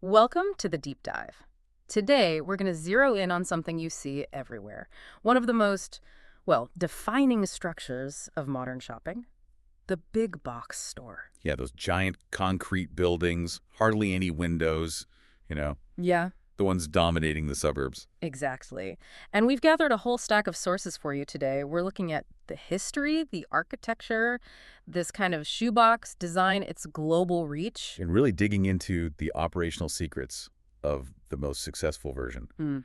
Welcome to the deep dive. Today, we're going to zero in on something you see everywhere. One of the most, defining structures of modern shopping, the big box store. Yeah, those giant concrete buildings, hardly any windows, you know, Yeah, the ones dominating the suburbs. exactly. And we've gathered a whole stack of sources for you today. We're looking at the history, the architecture, this kind of shoebox design, its global reach. And really digging into the operational secrets of the most successful version, Hmm.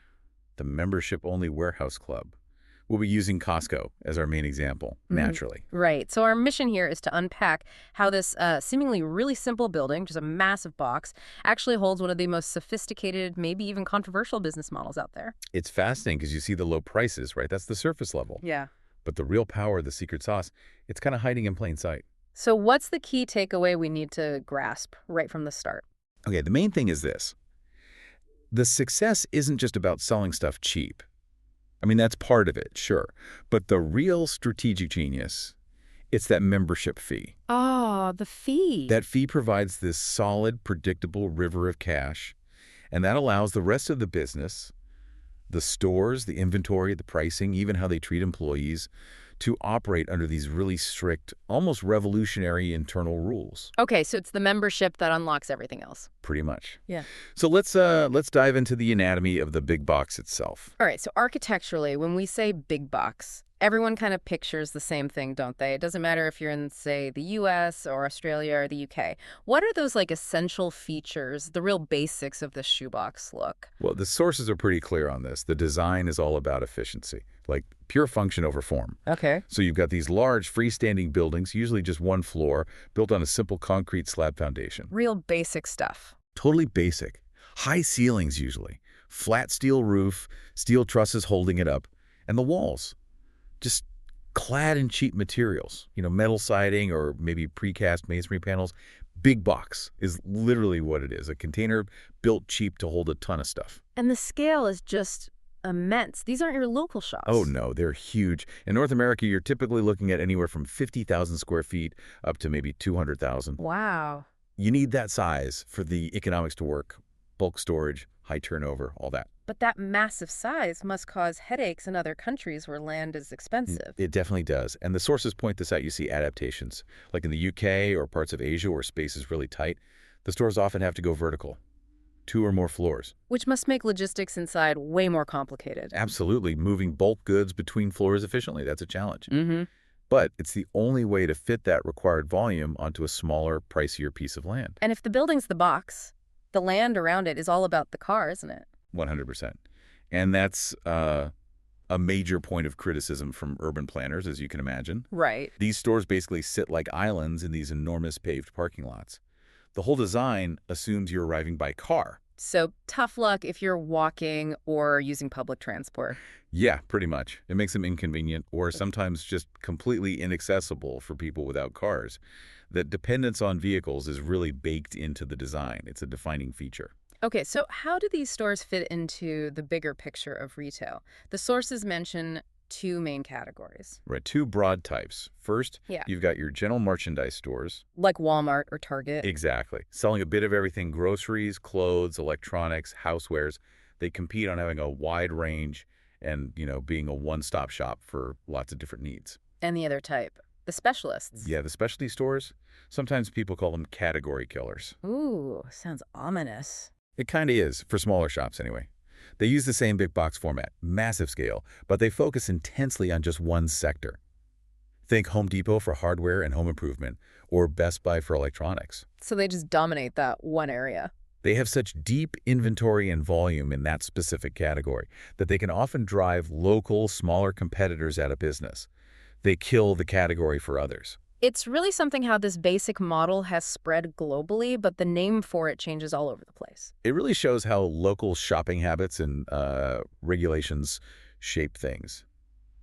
the membership-only warehouse club. We'll be using Costco as our main example, naturally. Right. So our mission here is to unpack how this seemingly really simple building, just a massive box, actually holds one of the most sophisticated, maybe even controversial business models out there. It's fascinating because you see the low prices, right? That's the surface level. Yeah. But the real power, the secret sauce, it's kind of hiding in plain sight. So what's the key takeaway we need to grasp right from the start? Okay, the main thing is this. The success isn't just about selling stuff cheap. I mean, that's part of it, sure. But the real strategic genius, it's that membership fee. Ah, the fee. That fee provides this solid, predictable river of cash, and that allows the rest of the business, the stores, the inventory, the pricing, even how they treat employees, to operate under these really strict, almost revolutionary internal rules. Okay, so it's the membership that unlocks everything else. Pretty much. Yeah. So let's dive into the anatomy of the big box itself. All right, so architecturally, when we say big box, everyone kind of pictures the same thing, don't they? It doesn't matter if you're in, say, the US or Australia or the UK. What are those, essential features, the real basics of the shoebox look? Well, the sources are pretty clear on this. The design is all about efficiency, like pure function over form. Okay. So you've got these large freestanding buildings, usually just one floor, built on a simple concrete slab foundation. Real basic stuff. Totally basic. High ceilings usually. Flat steel roof, steel trusses holding it up, and the walls just clad in cheap materials, metal siding or maybe precast masonry panels. Big box is literally what it is, a container built cheap to hold a ton of stuff. And the scale is just immense. These aren't your local shops. Oh, no, they're huge. In North America, you're typically looking at anywhere from 50,000 square feet up to maybe 200,000. Wow. You need that size for the economics to work. Bulk storage, high turnover, all that. But that massive size must cause headaches in other countries where land is expensive. It definitely does. And the sources point this out. You see adaptations. Like in the UK or parts of Asia where space is really tight, the stores often have to go vertical. 2 or more floors. Which must make logistics inside way more complicated. Absolutely. Moving bulk goods between floors efficiently, that's a challenge. Mm-hmm. But it's the only way to fit that required volume onto a smaller, pricier piece of land. And if the building's the box, the land around it is all about the car, isn't it? 100%. And that's a major point of criticism from urban planners, as you can imagine. Right. These stores basically sit like islands in these enormous paved parking lots. The whole design assumes you're arriving by car. So tough luck if you're walking or using public transport. Yeah, pretty much. It makes them inconvenient or sometimes just completely inaccessible for people without cars. That dependence on vehicles is really baked into the design. It's a defining feature. Okay, so how do these stores fit into the bigger picture of retail? The sources mention 2 main categories. Right, 2 broad types. First, Yeah. you've got your general merchandise stores. Like Walmart or Target. Exactly. Selling a bit of everything, groceries, clothes, electronics, housewares. They compete on having a wide range and, being a one-stop shop for lots of different needs. And the other type, the specialists. Yeah, the specialty stores, sometimes people call them category killers. Ooh, sounds ominous. It kind of is, for smaller shops anyway. They use the same big box format, massive scale, but they focus intensely on just one sector. Think Home Depot for hardware and home improvement, or Best Buy for electronics. So they just dominate that one area. They have such deep inventory and volume in that specific category that they can often drive local, smaller competitors out of business. They kill the category for others. It's really something how this basic model has spread globally, but the name for it changes all over the place. It really shows how local shopping habits and regulations shape things.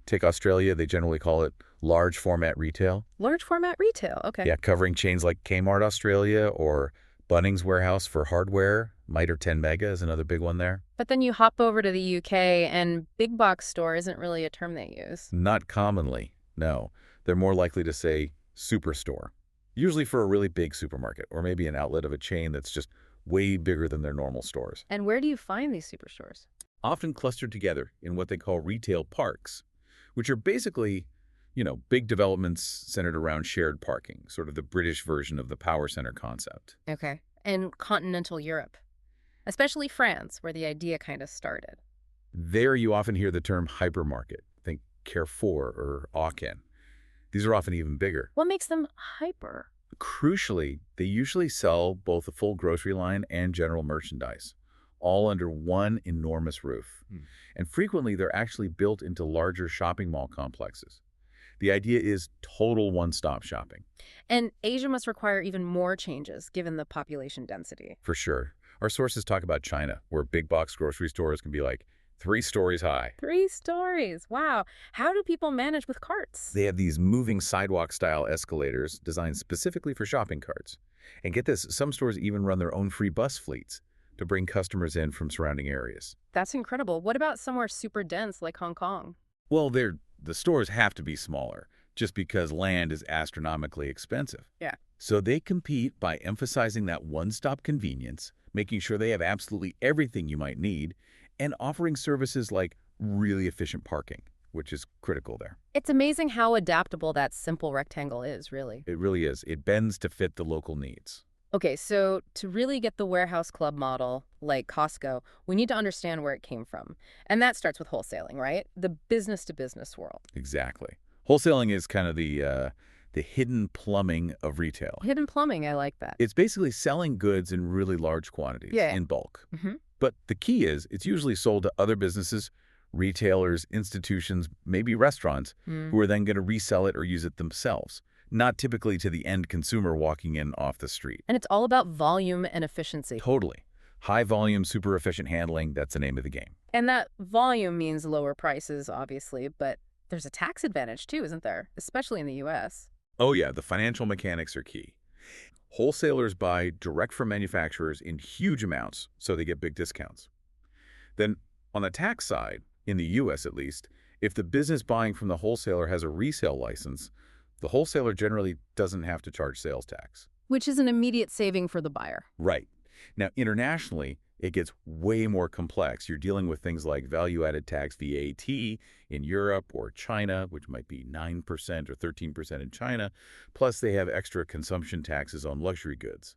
Take Australia, they generally call it large format retail. Large format retail, okay. Yeah, covering chains like Kmart Australia or Bunnings Warehouse for hardware. Mitre 10 Mega is another big one there. But then you hop over to the UK and big box store isn't really a term they use. Not commonly, no. They're more likely to say superstore, usually for a really big supermarket or maybe an outlet of a chain that's just way bigger than their normal stores, And where do you find these superstores? often clustered together in what they call retail parks, which are basically, big developments centered around shared parking, sort of the British version of the power center concept. Okay. And continental Europe, especially France, where the idea kind of started. There you often hear the term hypermarket. Think Carrefour or Auchan. These are often even bigger. What makes them hyper? Crucially, they usually sell both a full grocery line and general merchandise, all under one enormous roof. And frequently, they're actually built into larger shopping mall complexes. The idea is total one-stop shopping. And Asia must require even more changes given the population density. For sure. Our sources talk about China, where big box grocery stores can be like 3 stories high. 3 stories. Wow. How do people manage with carts? They have these moving sidewalk-style escalators designed specifically for shopping carts. And get this, some stores even run their own free bus fleets to bring customers in from surrounding areas. That's incredible. What about somewhere super dense like Hong Kong? Well, the stores have to be smaller, just because land is astronomically expensive. Yeah. So they compete by emphasizing that one-stop convenience, making sure they have absolutely everything you might need, and offering services like really efficient parking, which is critical there. It's amazing how adaptable that simple rectangle is, really. It really is. It bends to fit the local needs. Okay, so to really get the warehouse club model, like Costco, we need to understand where it came from. And that starts with wholesaling, right? The business-to-business world. Exactly. Wholesaling is kind of the hidden plumbing of retail. Hidden plumbing, I like that. It's basically selling goods in really large quantities, Yeah. in bulk. Hmm. But the key is it's usually sold to other businesses, retailers, institutions, maybe restaurants, who are then going to resell it or use it themselves, not typically to the end consumer walking in off the street. And it's all about volume and efficiency. Totally. High volume, super efficient handling, that's the name of the game. And that volume means lower prices, obviously, but there's a tax advantage too, isn't there? Especially in the US. Oh yeah, the financial mechanics are key. Wholesalers buy direct from manufacturers in huge amounts, so they get big discounts. Then, on the tax side, in the U.S. at least, if the business buying from the wholesaler has a resale license, the wholesaler generally doesn't have to charge sales tax. Which is an immediate saving for the buyer. Right. Now, internationally, it gets way more complex. You're dealing with things like value-added tax VAT in Europe or China, which might be 9% or 13% in China, plus they have extra consumption taxes on luxury goods.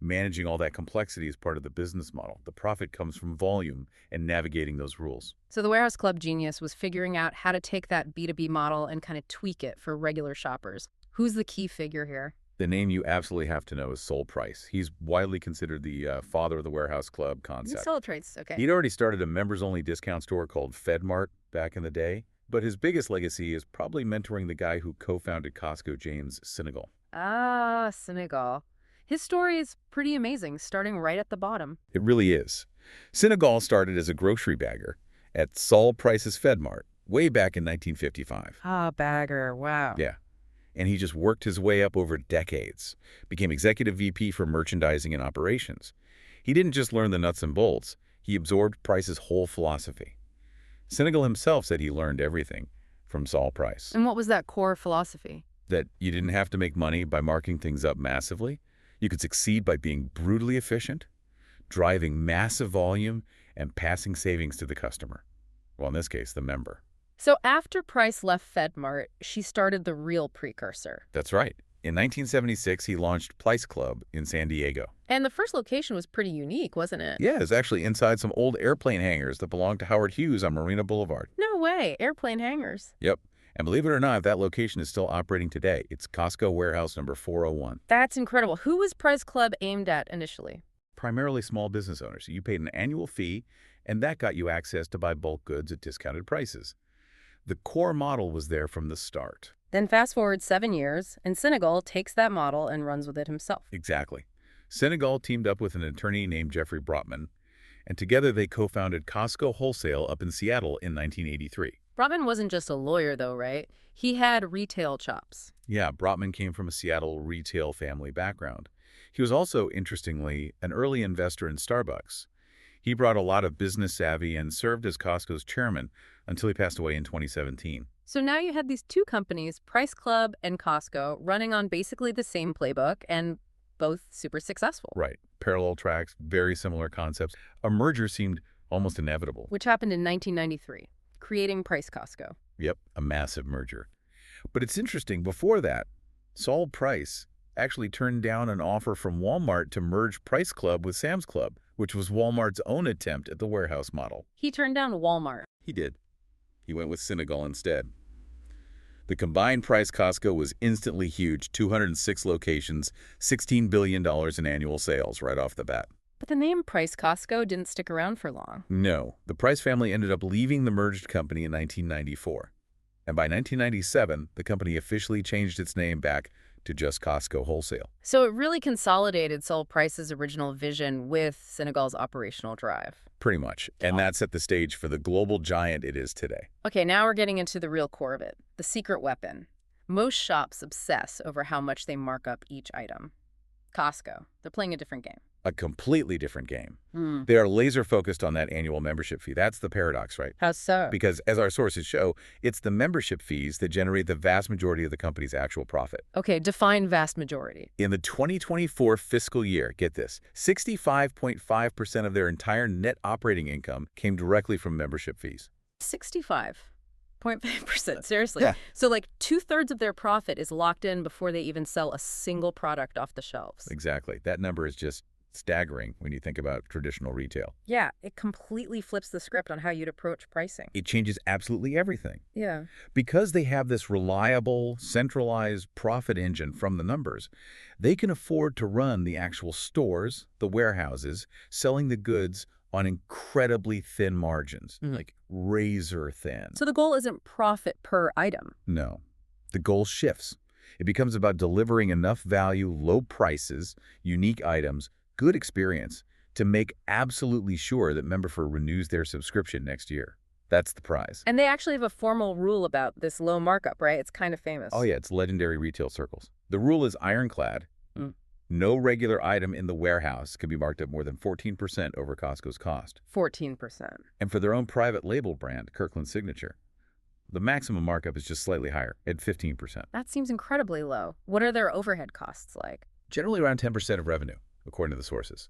Managing all that complexity is part of the business model. The profit comes from volume and navigating those rules. So the Warehouse Club genius was figuring out how to take that B2B model and kind of tweak it for regular shoppers. Who's the key figure here? The name you absolutely have to know is Sol Price. He's widely considered the father of the Warehouse Club concept. Celebrates, okay. He'd already started a members-only discount store called FedMart back in the day, but his biggest legacy is probably mentoring the guy who co-founded Costco, James Sinegal. Ah, Senegal. His story is pretty amazing, starting right at the bottom. It really is. Sinegal started as a grocery bagger at Sol Price's FedMart way back in 1955. Ah, bagger, wow. Yeah. And he just worked his way up over decades, became executive VP for merchandising and operations. He didn't just learn the nuts and bolts, he absorbed Price's whole philosophy. Sinegal himself said he learned everything from Sol Price. And what was that core philosophy? That you didn't have to make money by marking things up massively. You could succeed by being brutally efficient, driving massive volume, and passing savings to the customer. Well, in this case, the member. So after Price left FedMart, she started the real precursor. That's right. In 1976, he launched Price Club in San Diego. And the first location was pretty unique, wasn't it? Yeah, it's actually inside some old airplane hangars that belonged to Howard Hughes on Marina Boulevard. No way, airplane hangars. Yep. And believe it or not, that location is still operating today. It's Costco Warehouse number 401. That's incredible. Who was Price Club aimed at initially? Primarily small business owners. You paid an annual fee, and that got you access to buy bulk goods at discounted prices. The core model was there from the start. Then fast forward 7 years, and Senegal takes that model and runs with it himself. Exactly. Senegal teamed up with an attorney named Jeffrey Brotman, and together they co-founded Costco Wholesale up in Seattle in 1983. Brotman wasn't just a lawyer, though, right? He had retail chops. Yeah, Brotman came from a Seattle retail family background. He was also, interestingly, an early investor in Starbucks. He brought a lot of business savvy and served as Costco's chairman until he passed away in 2017. So now you had these two companies, Price Club and Costco, running on basically the same playbook and both super successful. Right. Parallel tracks, very similar concepts. A merger seemed almost inevitable. Which happened in 1993, creating Price Costco. Yep, a massive merger. But it's interesting, before that, Saul Price actually turned down an offer from Walmart to merge Price Club with Sam's Club, which was Walmart's own attempt at the warehouse model. He turned down Walmart. He did. He went with Senegal instead. The combined Price Costco was instantly huge, 206 locations, $16 billion in annual sales right off the bat. But the name Price Costco didn't stick around for long. No, the Price family ended up leaving the merged company in 1994. And by 1997, the company officially changed its name back to just Costco Wholesale. So it really consolidated Saul Price's original vision with Senegal's operational drive. Pretty much. And that set the stage for the global giant it is today. Okay, now we're getting into the real core of it, the secret weapon. Most shops obsess over how much they mark up each item. Costco, they're playing a different game. A completely different game. They are laser focused on that annual membership fee. That's the paradox, right? How so? Because as our sources show, it's the membership fees that generate the vast majority of the company's actual profit. Okay, define vast majority. In the 2024 fiscal year, get this, 65.5% of their entire net operating income came directly from membership fees. 65.5%, seriously. Yeah. So like 2/3 of their profit is locked in before they even sell a single product off the shelves. Exactly. That number is just staggering when you think about traditional retail. Yeah, it completely flips the script on how you'd approach pricing. It changes absolutely everything. Yeah. Because they have this reliable, centralized profit engine from the numbers, they can afford to run the actual stores, the warehouses, selling the goods on incredibly thin margins, like razor thin. So the goal isn't profit per item. No. The goal shifts. It becomes about delivering enough value, low prices, unique items, good experience to make absolutely sure that Memberfor renews their subscription next year. That's the prize. And they actually have a formal rule about this low markup, right? It's kind of famous. Oh yeah, it's legendary retail circles. The rule is ironclad. No regular item in the warehouse can be marked up more than 14% over Costco's cost. 14%. And for their own private label brand, Kirkland Signature, the maximum markup is just slightly higher, at 15%. That seems incredibly low. What are their overhead costs like? Generally around 10% of revenue, according to the sources.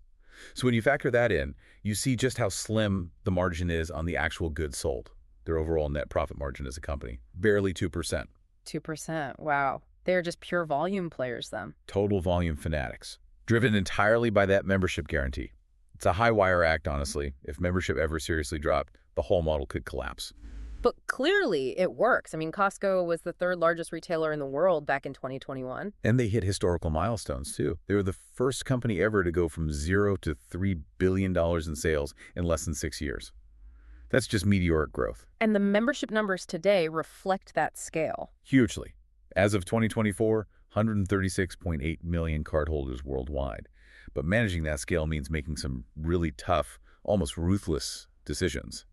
So when you factor that in, you see just how slim the margin is on the actual goods sold. Their overall net profit margin as a company, barely 2%. 2%. Wow. They're just pure volume players then. Total volume fanatics, driven entirely by that membership guarantee. It's a high wire act, honestly. If membership ever seriously dropped, the whole model could collapse. But clearly it works. I mean, Costco was the third largest retailer in the world back in 2021. And they hit historical milestones, too. They were the first company ever to go from 0 to $3 billion in sales in less than 6 years. That's just meteoric growth. And the membership numbers today reflect that scale. Hugely. As of 2024, 136.8 million cardholders worldwide. But managing that scale means making some really tough, almost ruthless decisions,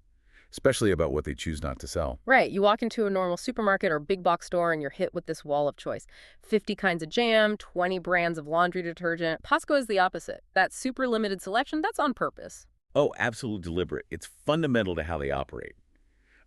especially about what they choose not to sell. Right. You walk into a normal supermarket or big box store and you're hit with this wall of choice. 50 kinds of jam, 20 brands of laundry detergent. Costco is the opposite. That super limited selection, that's on purpose. Oh, absolutely deliberate. It's fundamental to how they operate.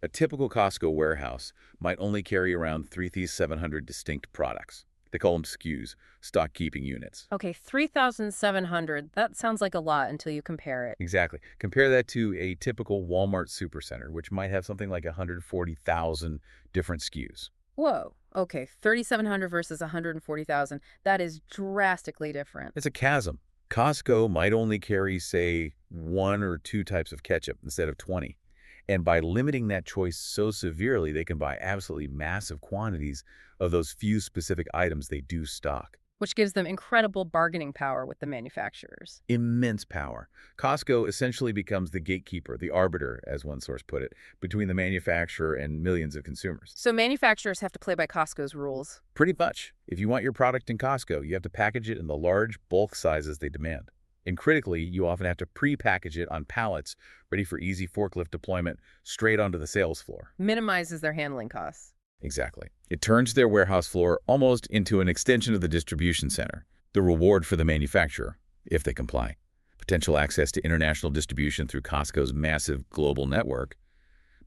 A typical Costco warehouse might only carry around 3,700 distinct products. They call them SKUs, stock keeping units. Okay, 3,700. That sounds like a lot until you compare it. Exactly. Compare that to a typical Walmart supercenter, which might have something like 140,000 different SKUs. Whoa. Okay, 3,700 versus 140,000. That is drastically different. It's a chasm. Costco might only carry, say, 1 or 2 types of ketchup instead of 20. And by limiting that choice so severely, they can buy absolutely massive quantities of those few specific items they do stock. Which gives them incredible bargaining power with the manufacturers. Immense power. Costco essentially becomes the gatekeeper, the arbiter, as one source put it, between the manufacturer and millions of consumers. So manufacturers have to play by Costco's rules. Pretty much. If you want your product in Costco, you have to package it in the large bulk sizes they demand. And critically, you often have to pre-package it on pallets, ready for easy forklift deployment straight onto the sales floor. Minimizes their handling costs. Exactly. It turns their warehouse floor almost into an extension of the distribution center. The reward for the manufacturer, if they comply. Potential access to international distribution through Costco's massive global network.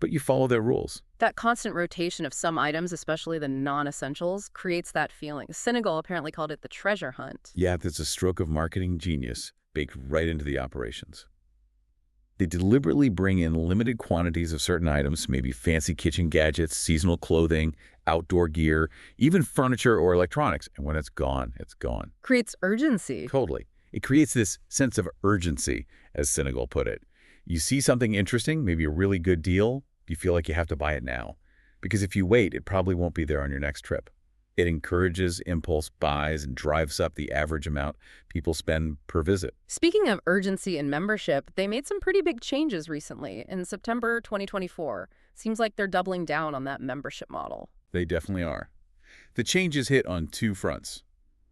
but you follow their rules. That constant rotation of some items, especially the non-essentials, creates that feeling. Senegal apparently called it the treasure hunt. Yeah, that's a stroke of marketing genius baked right into the operations. They deliberately bring in limited quantities of certain items, maybe fancy kitchen gadgets, seasonal clothing, outdoor gear, even furniture or electronics. And when it's gone, it's gone. Creates urgency. Totally. It creates this sense of urgency, as Senegal put it. You see something interesting, maybe a really good deal, you feel like you have to buy it now. Because if you wait, it probably won't be there on your next trip. It encourages impulse buys and drives up the average amount people spend per visit. Speaking of urgency and membership, they made some pretty big changes recently. In September 2024, seems like they're doubling down on that membership model. They definitely are. The changes hit on two fronts,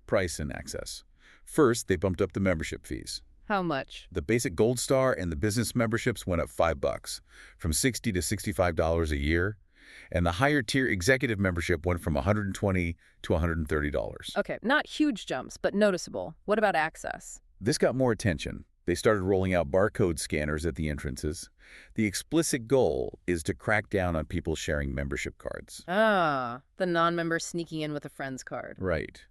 price and access. First, they bumped up the membership fees. How much? The basic Gold Star and the business memberships went up $5, from $60 to $65 a year. And the higher tier executive membership went from $120 to $130. Okay, not huge jumps, but noticeable. What about access? This got more attention. They started rolling out barcode scanners at the entrances. The explicit goal is to crack down on people sharing membership cards. Ah, the non-member sneaking in with a friend's card. Right.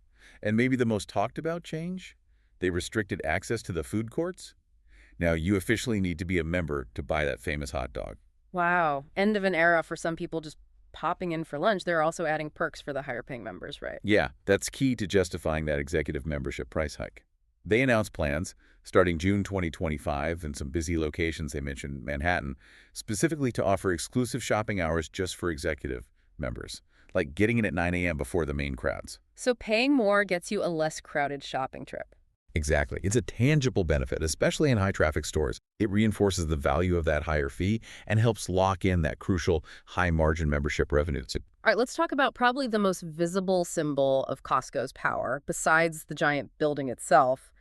And maybe the most talked about change? They restricted access to the food courts. Now you officially need to be a member to buy that famous hot dog. Wow, end of an era for some people just popping in for lunch. They're also adding perks for the higher-paying members, right? Yeah, that's key to justifying that executive membership price hike. They announced plans starting June 2025 in some busy locations they mentioned, Manhattan, specifically to offer exclusive shopping hours just for executive members, like getting in at 9 a.m. before the main crowds. So paying more gets you a less crowded shopping trip. Exactly. It's a tangible benefit, especially in high-traffic stores. It reinforces the value of that higher fee and helps lock in that crucial high-margin membership revenue. All right, let's talk about probably the most visible symbol of Costco's power, besides the giant building itself,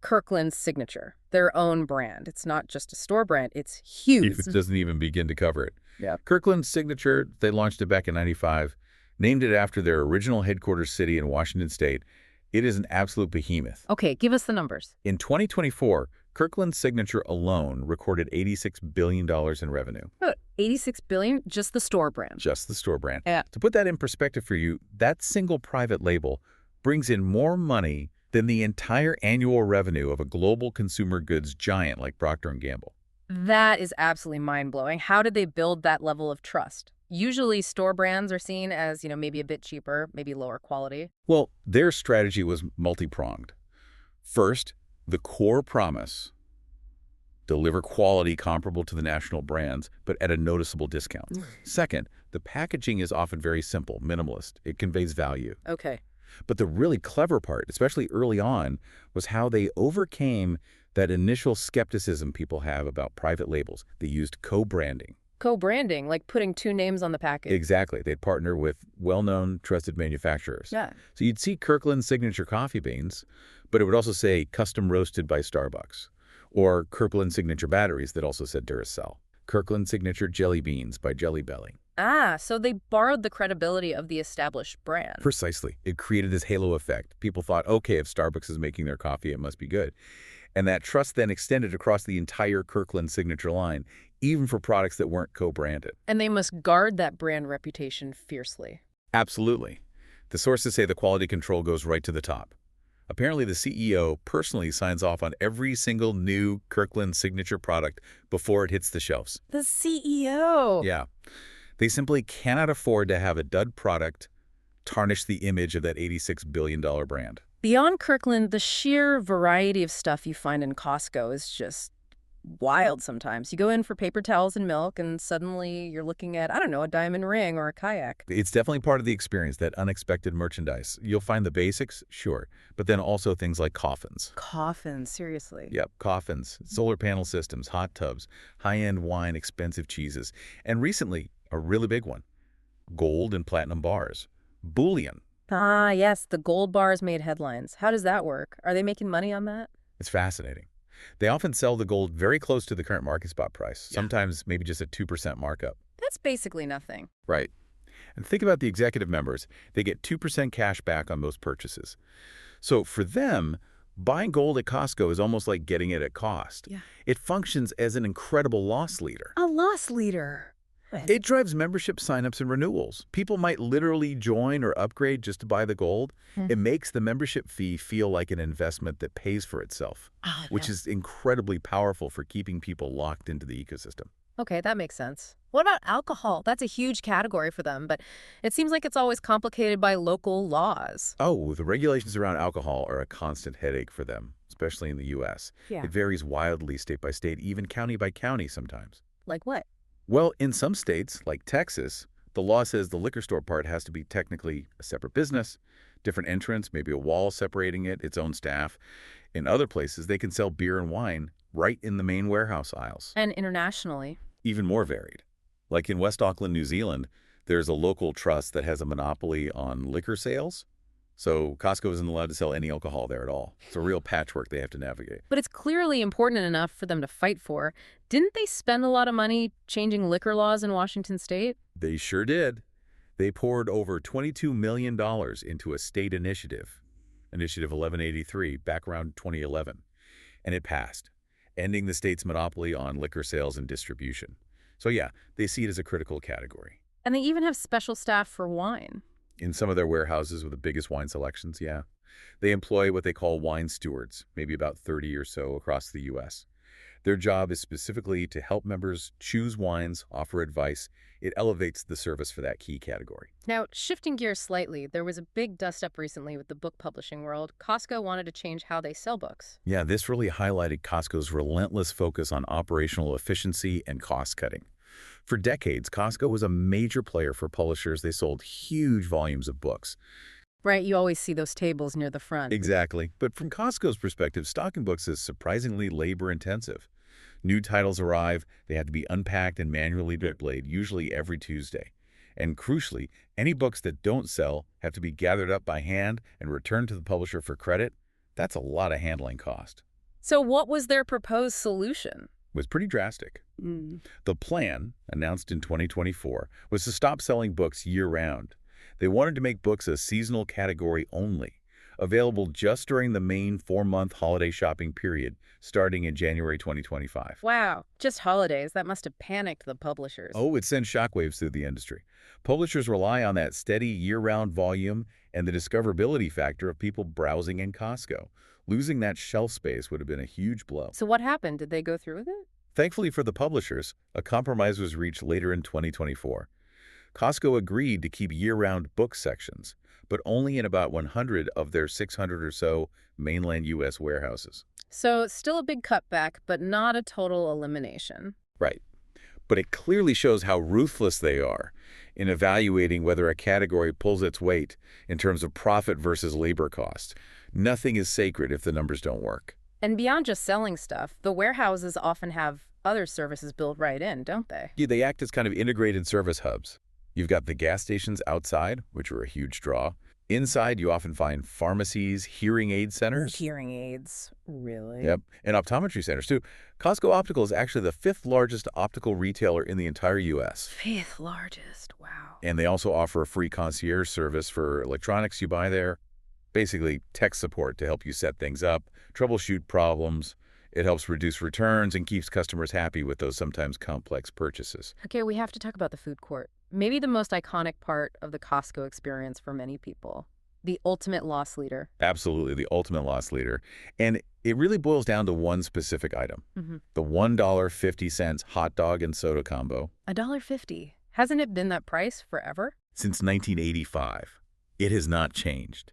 Kirkland Signature, their own brand. It's not just a store brand, it's huge. It doesn't even begin to cover it. Yeah. Kirkland Signature, they launched it back in '95, named it after their original headquarters city in Washington State. It is an absolute behemoth. Okay, give us the numbers. In 2024, Kirkland Signature alone recorded $86 billion in revenue. Oh, $86 billion, just the store brand. Just the store brand. Yeah. To put that in perspective for you, that single private label brings in more money than the entire annual revenue of a global consumer goods giant like Procter & Gamble. That is absolutely mind-blowing. How did they build that level of trust? Usually store brands are seen as, maybe a bit cheaper, maybe lower quality. Well, their strategy was multi-pronged. First, the core promise: deliver quality comparable to the national brands, but at a noticeable discount. Second, the packaging is often very simple, minimalist. It conveys value. Okay. But the really clever part, especially early on, was how they overcame that initial skepticism people have about private labels. They used co-branding. Co-branding, like putting two names on the package. Exactly. They'd partner with well-known, trusted manufacturers. Yeah. So you'd see Kirkland Signature coffee beans, but it would also say custom roasted by Starbucks, or Kirkland Signature batteries that also said Duracell. Kirkland Signature jelly beans by Jelly Belly. Ah, so they borrowed the credibility of the established brand. Precisely. It created this halo effect. People thought, okay, if Starbucks is making their coffee, it must be good. And that trust then extended across the entire Kirkland Signature line, even for products that weren't co-branded. And they must guard that brand reputation fiercely. Absolutely. The sources say the quality control goes right to the top. Apparently, the CEO personally signs off on every single new Kirkland Signature product before it hits the shelves. The CEO! Yeah. They simply cannot afford to have a dud product tarnish the image of that $86 billion brand. Beyond Kirkland, the sheer variety of stuff you find in Costco is just wild sometimes. You go in for paper towels and milk, and suddenly you're looking at, a diamond ring or a kayak. It's definitely part of the experience, that unexpected merchandise. You'll find the basics, sure, but then also things like coffins. Coffins, seriously. Yep, coffins, solar panel systems, hot tubs, high-end wine, expensive cheeses, and recently, a really big one, gold and platinum bars, bullion. Ah, yes, the gold bars made headlines. How does that work? Are they making money on that? It's fascinating. They often sell the gold very close to the current market spot price, sometimes maybe just a 2% markup. That's basically nothing. Right. And think about the executive members. They get 2% cash back on most purchases. So for them, buying gold at Costco is almost like getting it at cost. Yeah. It functions as an incredible loss leader. A loss leader. It drives membership signups and renewals. People might literally join or upgrade just to buy the gold. Hmm. It makes the membership fee feel like an investment that pays for itself, Oh, which no. is incredibly powerful for keeping people locked into the ecosystem. Okay, that makes sense. What about alcohol? That's a huge category for them, but it seems like it's always complicated by local laws. Oh, the regulations around alcohol are a constant headache for them, especially in the U.S. Yeah. It varies wildly state by state, even county by county sometimes. Like what? Well, in some states, like Texas, the law says the liquor store part has to be technically a separate business, different entrance, maybe a wall separating it, its own staff. In other places, they can sell beer and wine right in the main warehouse aisles. And internationally. Even more varied. Like in West Auckland, New Zealand, there's a local trust that has a monopoly on liquor sales. So Costco isn't allowed to sell any alcohol there at all. It's a real patchwork they have to navigate. But it's clearly important enough for them to fight for. Didn't they spend a lot of money changing liquor laws in Washington state? They sure did. They poured over $22 million into a state initiative, Initiative 1183, back around 2011, and it passed, ending the state's monopoly on liquor sales and distribution. So yeah, they see it as a critical category. And they even have special staff for wine. In some of their warehouses with the biggest wine selections, yeah. They employ what they call wine stewards, maybe about 30 or so across the U.S. Their job is specifically to help members choose wines, offer advice. It elevates the service for that key category. Now, shifting gears slightly, there was a big dust-up recently with the book publishing world. Costco wanted to change how they sell books. Yeah, this really highlighted Costco's relentless focus on operational efficiency and cost cutting. For decades, Costco was a major player for publishers. They sold huge volumes of books. Right, you always see those tables near the front. Exactly. But from Costco's perspective, stocking books is surprisingly labor-intensive. New titles arrive, they have to be unpacked and manually displayed, usually every Tuesday. And crucially, any books that don't sell have to be gathered up by hand and returned to the publisher for credit. That's a lot of handling cost. So what was their proposed solution? It was pretty drastic. The plan, announced in 2024, was to stop selling books year-round. They wanted to make books a seasonal category only, available just during the main 4-month holiday shopping period, starting in January 2025. Wow, just holidays. That must have panicked the publishers. Oh, it sends shockwaves through the industry. Publishers rely on that steady year-round volume and the discoverability factor of people browsing in Costco. Losing that shelf space would have been a huge blow. So what happened? Did they go through with it? Thankfully for the publishers, a compromise was reached later in 2024. Costco agreed to keep year-round book sections, but only in about 100 of their 600 or so mainland U.S. warehouses. So still a big cutback, but not a total elimination. Right. But it clearly shows how ruthless they are in evaluating whether a category pulls its weight in terms of profit versus labor cost. Nothing is sacred if the numbers don't work. And beyond just selling stuff, the warehouses often have other services built right in, don't they? Yeah, they act as kind of integrated service hubs. You've got the gas stations outside, which are a huge draw. Inside, you often find pharmacies, hearing aid centers. Hearing aids, really? Yep, and optometry centers, too. Costco Optical is actually the 5th largest optical retailer in the entire U.S. Fifth largest, wow. And they also offer a free concierge service for electronics you buy there. Basically, tech support to help you set things up, troubleshoot problems. It helps reduce returns and keeps customers happy with those sometimes complex purchases. Okay, we have to talk about the food court. Maybe the most iconic part of the Costco experience for many people. The ultimate loss leader. Absolutely, the ultimate loss leader. And it really boils down to one specific item. The $1.50 hot dog and soda combo. $1.50. Hasn't it been that price forever? Since 1985. It has not changed.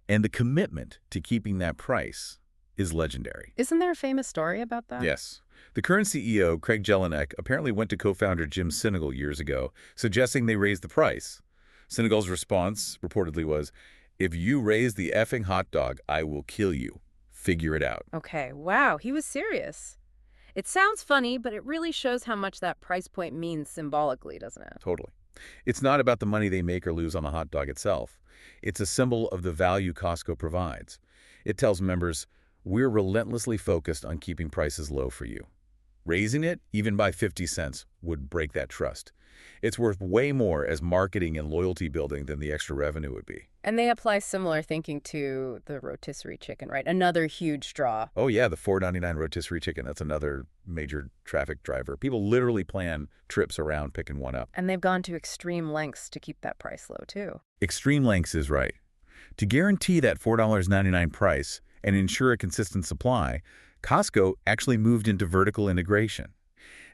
And the commitment to keeping that price is legendary. Isn't there a famous story about that? Yes. The current CEO, Craig Jelinek, apparently went to co-founder Jim Sinegal years ago, suggesting they raise the price. Sinegal's response, reportedly, was, "If you raise the effing hot dog, I will kill you. Figure it out." Okay, wow, he was serious. It sounds funny, but it really shows how much that price point means symbolically, doesn't it? Totally. It's not about the money they make or lose on the hot dog itself. It's a symbol of the value Costco provides. It tells members, we're relentlessly focused on keeping prices low for you. Raising it, even by 50 cents, would break that trust. It's worth way more as marketing and loyalty building than the extra revenue would be. And they apply similar thinking to the rotisserie chicken, right? Another huge draw. Oh yeah, the $4.99 rotisserie chicken, that's another major traffic driver. People literally plan trips around picking one up. And they've gone to extreme lengths to keep that price low, too. Extreme lengths is right. To guarantee that $4.99 price and ensure a consistent supply, Costco actually moved into vertical integration.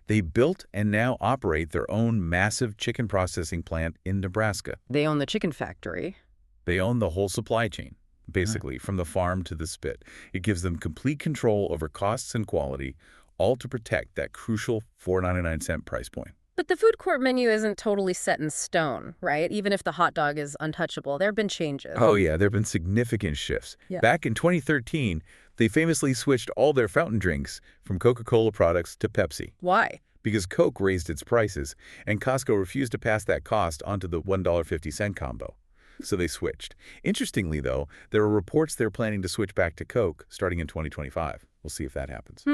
They built and now operate their own massive chicken processing plant in Nebraska. They own the chicken factory. They own the whole supply chain, basically, from the farm to the spit. It gives them complete control over costs and quality, all to protect that crucial $4.99 price point. But the food court menu isn't totally set in stone, right? Even if the hot dog is untouchable, there have been changes. Oh yeah, there have been significant shifts. Yeah. Back in 2013, they famously switched all their fountain drinks from Coca-Cola products to Pepsi. Why? Because Coke raised its prices, and Costco refused to pass that cost onto the $1.50 combo. So they switched. Interestingly, though, there are reports they're planning to switch back to Coke starting in 2025. We'll see if that happens.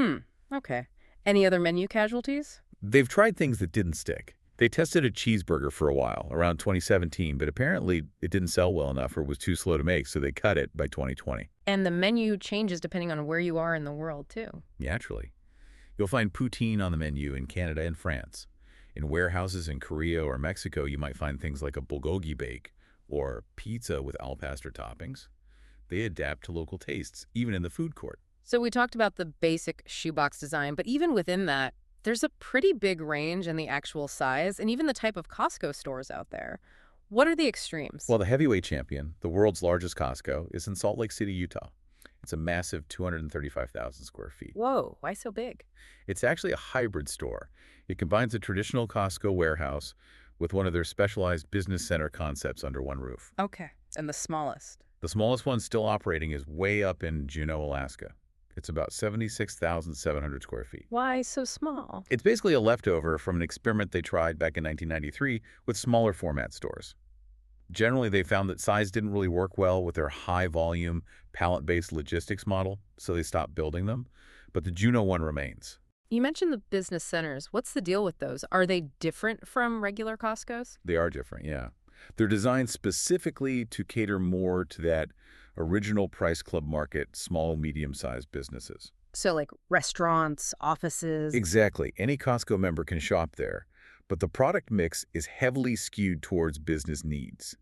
Okay. Any other menu casualties? They've tried things that didn't stick. They tested a cheeseburger for a while, around 2017, but apparently it didn't sell well enough or was too slow to make, so they cut it by 2020. And the menu changes depending on where you are in the world, too. Naturally. You'll find poutine on the menu in Canada and France. In warehouses in Korea or Mexico, you might find things like a bulgogi bake or pizza with al pastor toppings. They adapt to local tastes, even in the food court. So we talked about the basic shoebox design, but even within that, there's a pretty big range in the actual size and even the type of Costco stores out there. What are the extremes? Well, the heavyweight champion, the world's largest Costco, is in Salt Lake City, Utah. It's a massive 235,000 square feet. Whoa, why so big? It's actually a hybrid store. It combines a traditional Costco warehouse with one of their specialized business center concepts under one roof. Okay. And the smallest? The smallest one still operating is way up in Juneau, Alaska. It's about 76,700 square feet. Why so small? It's basically a leftover from an experiment they tried back in 1993 with smaller format stores. Generally, they found that size didn't really work well with their high-volume, pallet-based logistics model, so they stopped building them. But the Juneau one remains. You mentioned the business centers. What's the deal with those? Are they different from regular Costco's? They are different, yeah. They're designed specifically to cater more to that original price club market, small, medium-sized businesses. So like restaurants, offices? Exactly. Any Costco member can shop there. But the product mix is heavily skewed towards business needs.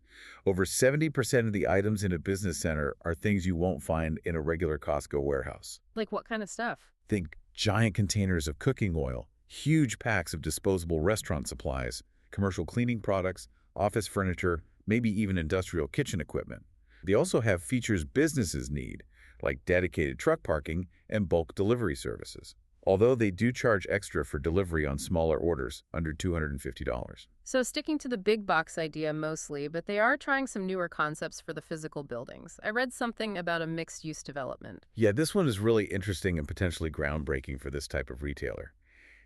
Over 70% of the items in a business center are things you won't find in a regular Costco warehouse. Like what kind of stuff? Think giant containers of cooking oil, huge packs of disposable restaurant supplies, commercial cleaning products, office furniture, maybe even industrial kitchen equipment. They also have features businesses need, like dedicated truck parking and bulk delivery services. Although they do charge extra for delivery on smaller orders, under $250. So sticking to the big box idea mostly, but they are trying some newer concepts for the physical buildings. I read something about a mixed-use development. Yeah, this one is really interesting and potentially groundbreaking for this type of retailer.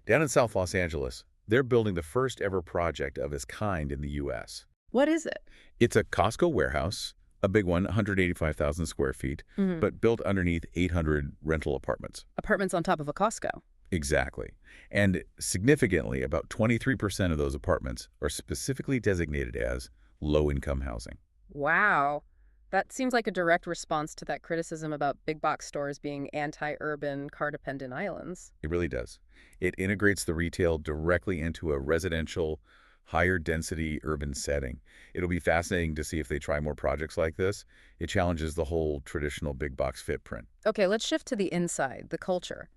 Down in South Los Angeles, they're building the first ever project of its kind in the U.S. What is it? It's a Costco warehouse, a big one, 185,000 square feet, but built underneath 800 rental apartments. Apartments on top of a Costco. Exactly. And significantly, about 23% of those apartments are specifically designated as low-income housing. Wow. That seems like a direct response to that criticism about big box stores being anti-urban, car-dependent islands. It really does. It integrates the retail directly into a residential, higher density urban setting. It'll be fascinating to see if they try more projects like this. It challenges the whole traditional big box footprint. Okay, let's shift to the inside, the culture.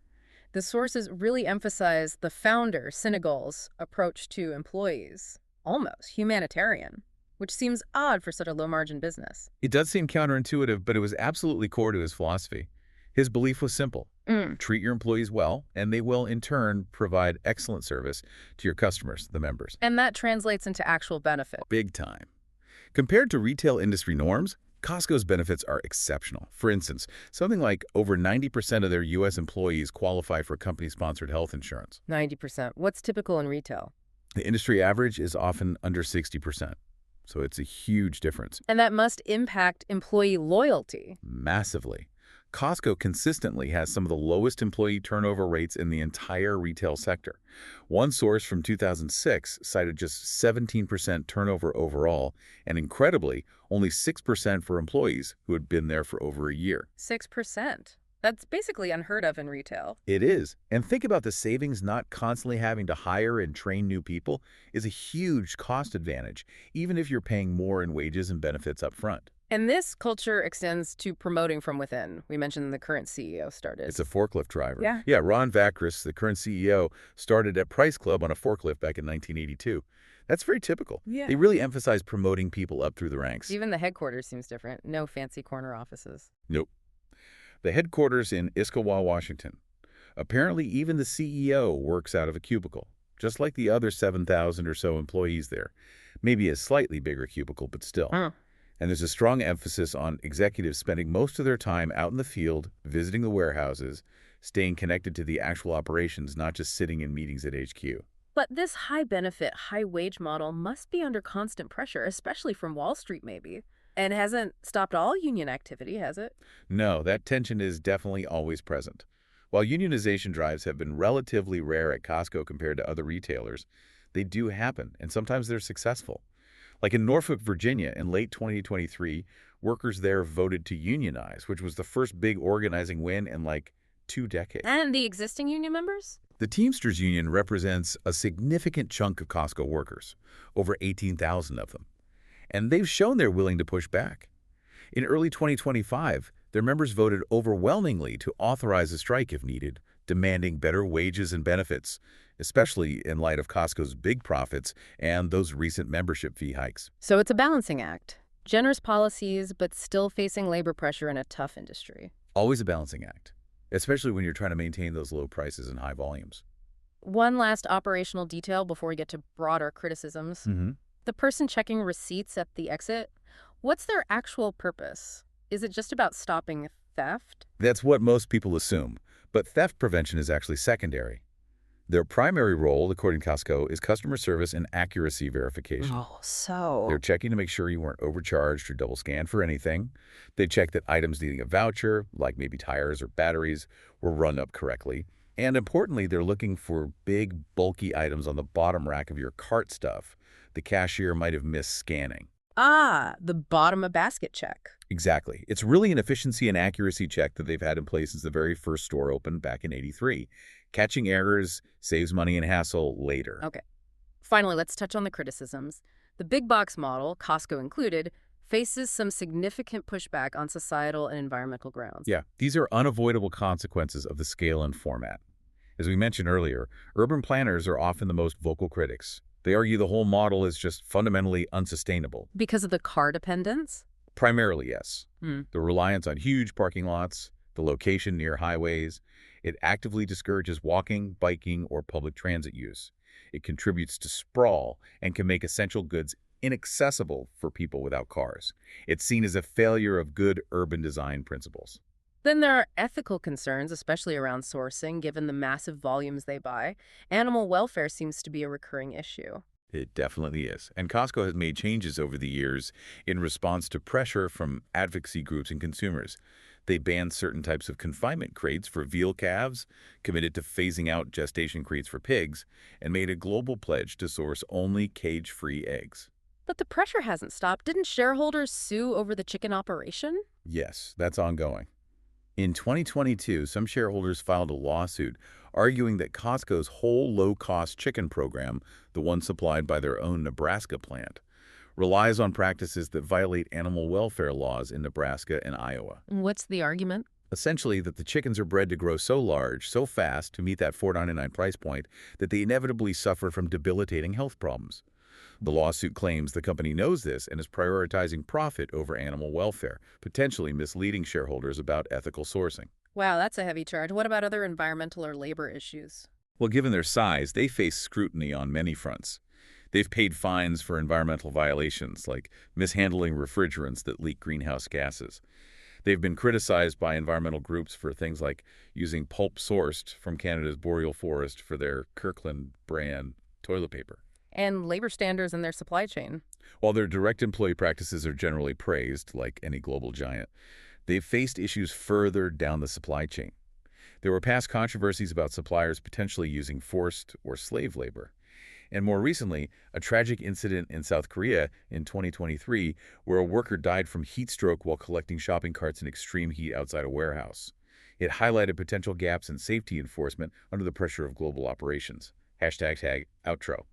The sources really emphasize the founder, Senegal's, approach to employees. Almost humanitarian, which seems odd for such a low-margin business. It does seem counterintuitive, but it was absolutely core to his philosophy. His belief was simple. Treat your employees well, and they will, in turn, provide excellent service to your customers, the members. And that translates into actual benefit. Big time. Compared to retail industry norms, Costco's benefits are exceptional. For instance, something like over 90% of their U.S. employees qualify for company-sponsored health insurance. 90%. What's typical in retail? The industry average is often under 60%. So it's a huge difference. And that must impact employee loyalty. Massively. Costco consistently has some of the lowest employee turnover rates in the entire retail sector. One source from 2006 cited just 17% turnover overall, and incredibly, only 6% for employees who had been there for over a year. 6%. That's basically unheard of in retail. It is. And think about the savings. Not constantly having to hire and train new people is a huge cost advantage, even if you're paying more in wages and benefits up front. And this culture extends to promoting from within. We mentioned the current CEO started. It's a forklift driver. Yeah. Yeah, Ron Vacris, the current CEO, started at Price Club on a forklift back in 1982. That's very typical. Yeah. They really emphasize promoting people up through the ranks. Even the headquarters seems different. No fancy corner offices. Nope. The headquarters in Issaquah, Washington. Apparently, even the CEO works out of a cubicle, just like the other 7,000 or so employees there. Maybe a slightly bigger cubicle, but still. Huh. And there's a strong emphasis on executives spending most of their time out in the field, visiting the warehouses, staying connected to the actual operations, not just sitting in meetings at HQ. But this high-benefit, high-wage model must be under constant pressure, especially from Wall Street, maybe. And hasn't stopped all union activity, has it? No, that tension is definitely always present. While unionization drives have been relatively rare at Costco compared to other retailers, they do happen, and sometimes they're successful. Like in Norfolk, Virginia, in late 2023, workers there voted to unionize, which was the first big organizing win in like 2 decades. And the existing union members? The Teamsters Union represents a significant chunk of Costco workers, over 18,000 of them. And they've shown they're willing to push back. In early 2025, their members voted overwhelmingly to authorize a strike if needed, demanding better wages and benefits, especially in light of Costco's big profits and those recent membership fee hikes. So it's a balancing act. Generous policies, but still facing labor pressure in a tough industry. Always a balancing act, especially when you're trying to maintain those low prices and high volumes. One last operational detail before we get to broader criticisms. The person checking receipts at the exit, what's their actual purpose? Is it just about stopping theft? That's what most people assume, but theft prevention is actually secondary. Their primary role, according to Costco, is customer service and accuracy verification. Oh, so... They're checking to make sure you weren't overcharged or double scanned for anything. They check that items needing a voucher, like maybe tires or batteries, were run up correctly. And importantly, they're looking for big, bulky items on the bottom rack of your cart stuff the cashier might have missed scanning. Ah, the bottom of basket check. Exactly. It's really an efficiency and accuracy check that they've had in place since the very first store opened back in '83. Catching errors saves money and hassle later. Okay. Finally, let's touch on the criticisms. The big box model, Costco included, faces some significant pushback on societal and environmental grounds. Yeah, these are unavoidable consequences of the scale and format. As we mentioned earlier, urban planners are often the most vocal critics. They argue the whole model is just fundamentally unsustainable. Because of the car dependence? Primarily, yes. The reliance on huge parking lots, the location near highways. It actively discourages walking, biking, or public transit use. It contributes to sprawl and can make essential goods inaccessible for people without cars. It's seen as a failure of good urban design principles. Then there are ethical concerns, especially around sourcing, given the massive volumes they buy. Animal welfare seems to be a recurring issue. It definitely is. And Costco has made changes over the years in response to pressure from advocacy groups and consumers. They banned certain types of confinement crates for veal calves, committed to phasing out gestation crates for pigs, and made a global pledge to source only cage-free eggs. But the pressure hasn't stopped. Didn't shareholders sue over the chicken operation? Yes, that's ongoing. In 2022, some shareholders filed a lawsuit arguing that Costco's whole low-cost chicken program, the one supplied by their own Nebraska plant, relies on practices that violate animal welfare laws in Nebraska and Iowa. What's the argument? Essentially, that the chickens are bred to grow so large, so fast, to meet that $4.99 price point, that they inevitably suffer from debilitating health problems. The lawsuit claims the company knows this and is prioritizing profit over animal welfare, potentially misleading shareholders about ethical sourcing. Wow, that's a heavy charge. What about other environmental or labor issues? Well, given their size, they face scrutiny on many fronts. They've paid fines for environmental violations, like mishandling refrigerants that leak greenhouse gases. They've been criticized by environmental groups for things like using pulp sourced from Canada's boreal forest for their Kirkland brand toilet paper. And labor standards in their supply chain. While their direct employee practices are generally praised, like any global giant, They've faced issues further down the supply chain. There were past controversies about suppliers potentially using forced or slave labor. And more recently, a tragic incident in South Korea in 2023 where a worker died from heat stroke while collecting shopping carts in extreme heat outside a warehouse. It highlighted potential gaps in safety enforcement under the pressure of global operations. #outro.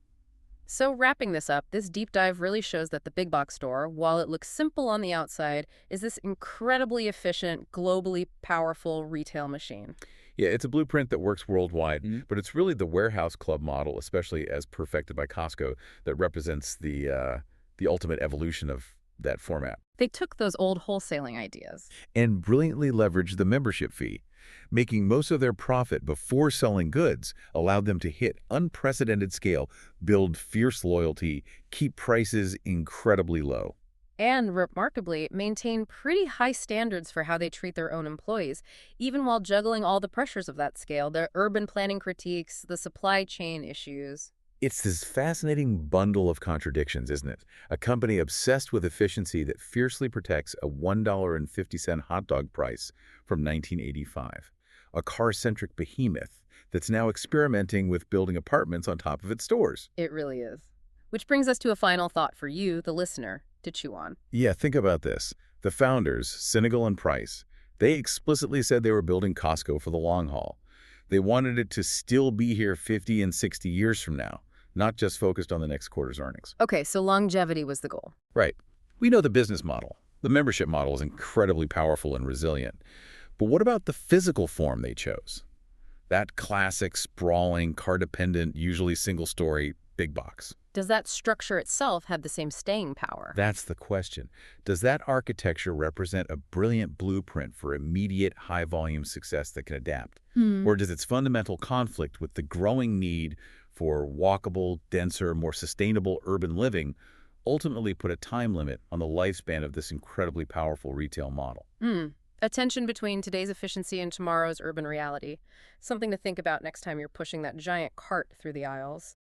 So wrapping this up, this deep dive really shows that the big box store, while it looks simple on the outside, is this incredibly efficient, globally powerful retail machine. Yeah, it's a blueprint that works worldwide, but it's really the warehouse club model, especially as perfected by Costco, that represents the ultimate evolution of that format. They took those old wholesaling ideas. And brilliantly leveraged the membership fee. Making most of their profit before selling goods allowed them to hit unprecedented scale, build fierce loyalty, keep prices incredibly low. And remarkably, maintain pretty high standards for how they treat their own employees, even while juggling all the pressures of that scale, the urban planning critiques, the supply chain issues. It's this fascinating bundle of contradictions, isn't it? A company obsessed with efficiency that fiercely protects a $1.50 hot dog price from 1985. A car-centric behemoth that's now experimenting with building apartments on top of its stores. It really is. Which brings us to a final thought for you, the listener, to chew on. Yeah, think about this. The founders, Sinegal and Price, they explicitly said they were building Costco for the long haul. They wanted it to still be here 50 and 60 years from now, not just focused on the next quarter's earnings. Okay, so longevity was the goal. Right. We know the business model. The membership model is incredibly powerful and resilient. But what about the physical form they chose? That classic, sprawling, car-dependent, usually single-story, big box. Does that structure itself have the same staying power? That's the question. Does that architecture represent a brilliant blueprint for immediate, high-volume success that can adapt? Or does its fundamental conflict with the growing need for walkable, denser, more sustainable urban living ultimately put a time limit on the lifespan of this incredibly powerful retail model? A tension between today's efficiency and tomorrow's urban reality. Something to think about next time you're pushing that giant cart through the aisles.